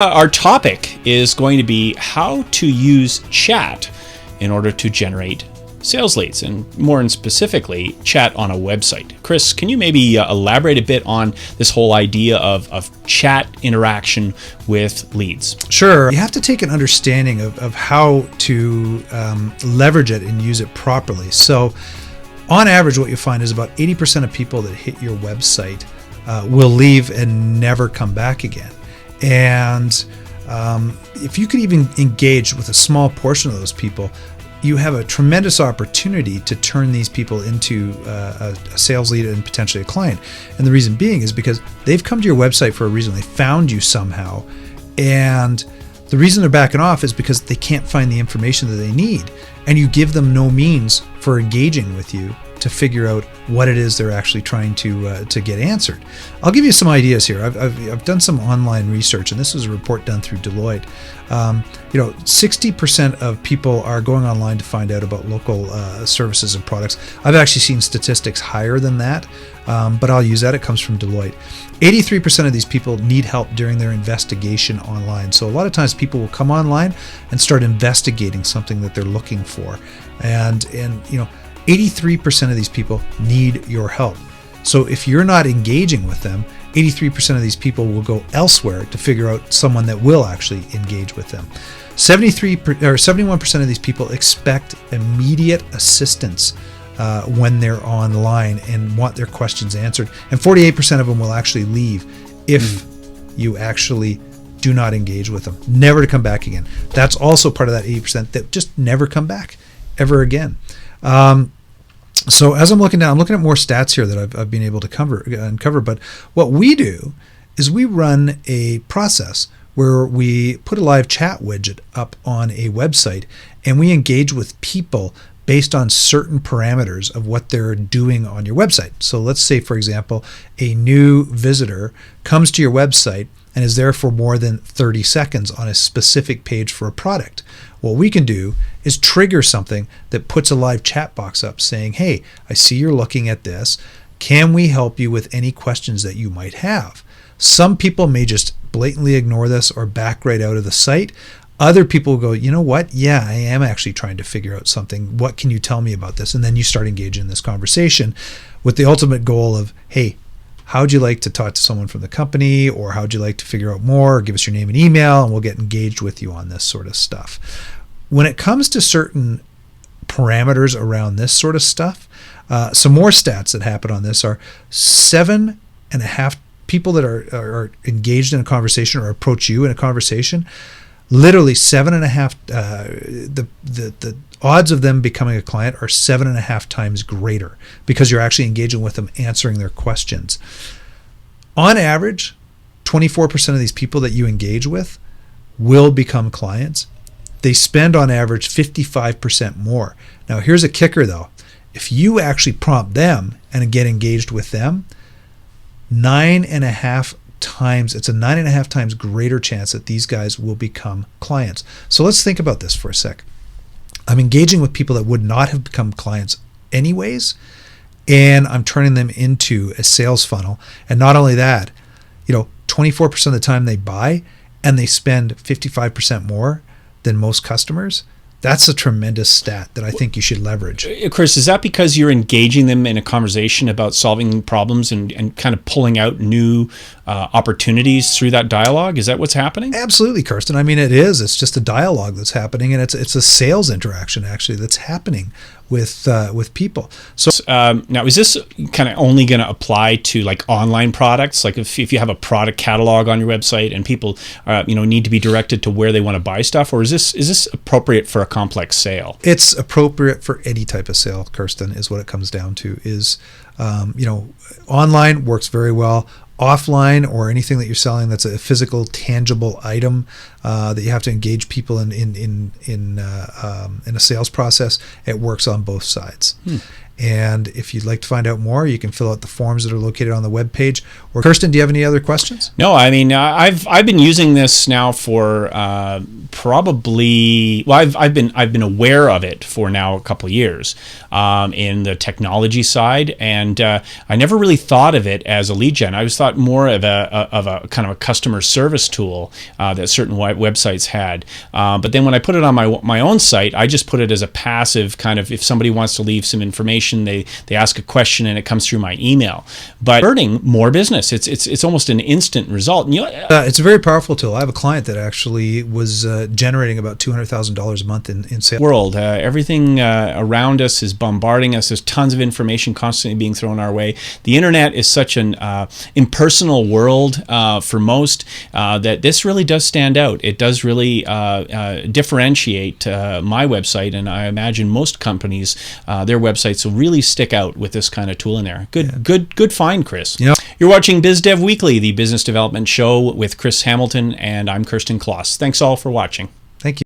Our topic is going to be how to use chat in order to generate sales leads, and more specifically, chat on a website. Chris, can you maybe elaborate a bit on this whole idea of chat interaction with leads? Sure. You have to take an understanding of how to leverage it and use it properly. So on average, what you find is about 80% of people that hit your website will leave and never come back again. And if you could even engage with a small portion of those people, you have a tremendous opportunity to turn these people into a sales lead and potentially a client. And the reason being is because they've come to your website for a reason. They found you somehow. And the reason they're backing off is because they can't find the information that they need. And you give them no means for engaging with you to figure out what it is they're actually trying to get answered. I'll give you some ideas here. I've done some online research, and this was a report done through Deloitte. 60% of people are going online to find out about local services and products. I've actually seen statistics higher than that, but I'll use that. It comes from Deloitte. 83% of these people need help during their investigation online. So a lot of times people will come online and start investigating something that they're looking for, and 83% of these people need your help. So if you're not engaging with them, 83% of these people will go elsewhere to figure out someone that will actually engage with them. 71% of these people expect immediate assistance when they're online and want their questions answered. And 48% of them will actually leave if you actually do not engage with them, never to come back again. That's also part of that 80% that just never come back ever again. So as I'm looking at more stats here that I've been able to uncover. But what we do is we run a process where we put a live chat widget up on a website, and we engage with people based on certain parameters of what they're doing on your website. So let's say, for example, a new visitor comes to your website and is there for more than 30 seconds on a specific page for a product. What we can do is trigger something that puts a live chat box up saying, hey, I see you're looking at this. Can we help you with any questions that you might have? Some people may just blatantly ignore this or back right out of the site. Other people will go, you know what? Yeah, I am actually trying to figure out something. What can you tell me about this? And then you start engaging in this conversation with the ultimate goal of, hey, how'd you like to talk to someone from the company, or how'd you like to figure out more, or give us your name and email, and we'll get engaged with you on this sort of stuff. When it comes to certain parameters around this sort of stuff, some more stats that happen on this are 7.5 people that are engaged in a conversation or approach you in a conversation. Literally 7.5, the odds of them becoming a client are 7.5 times greater because you're actually engaging with them, answering their questions. On average, 24% of these people that you engage with will become clients. They spend on average 55% more. Now here's a kicker though. If you actually prompt them and get engaged with them, 9.5 times, it's a 9.5 times greater chance that these guys will become clients. So let's think about this for a sec. I'm engaging with people that would not have become clients anyways, and I'm turning them into a sales funnel. And not only that, 24% of the time they buy and they spend 55% more than most customers. That's a tremendous stat that I think you should leverage. Chris, is that because you're engaging them in a conversation about solving problems and kind of pulling out new opportunities through that dialogue? Is that what's happening? Absolutely, Kirsten. I mean, it is. It's just a dialogue that's happening, and it's a sales interaction actually that's happening with people. So now, is this kind of only going to apply to like online products? Like if you have a product catalog on your website and people need to be directed to where they want to buy stuff, or is this appropriate for a complex sale? It's appropriate for any type of sale, Kirsten, is what it comes down to. Is online works very well. Offline, or anything that you're selling that's a physical, tangible item that you have to engage people in a sales process, it works on both sides. And if you'd like to find out more, you can fill out the forms that are located on the webpage, or Or Kirsten, do you have any other questions? No, I mean, I've been using this now for probably, well, I've been aware of it for now a couple of years in the technology side, and I never really thought of it as a lead gen. I always thought more of a kind of a customer service tool that certain websites had. But then when I put it on my own site, I just put it as a passive kind of, if somebody wants to leave some information, they ask a question and it comes through my email. But earning more business, it's almost an instant result. And it's a very powerful tool. I have a client that actually was generating about $200,000 a month in sales. World, everything around us is bombarding us. There's tons of information constantly being thrown our way. The internet is such an impersonal world for most that this really does stand out. It does really differentiate my website, and I imagine most companies, their websites will really stick out with this kind of tool in there. Good find, Chris. Yeah. You're watching BizDev Weekly, the business development show with Chris Hamilton, and I'm Kirsten Kloss. Thanks all for watching.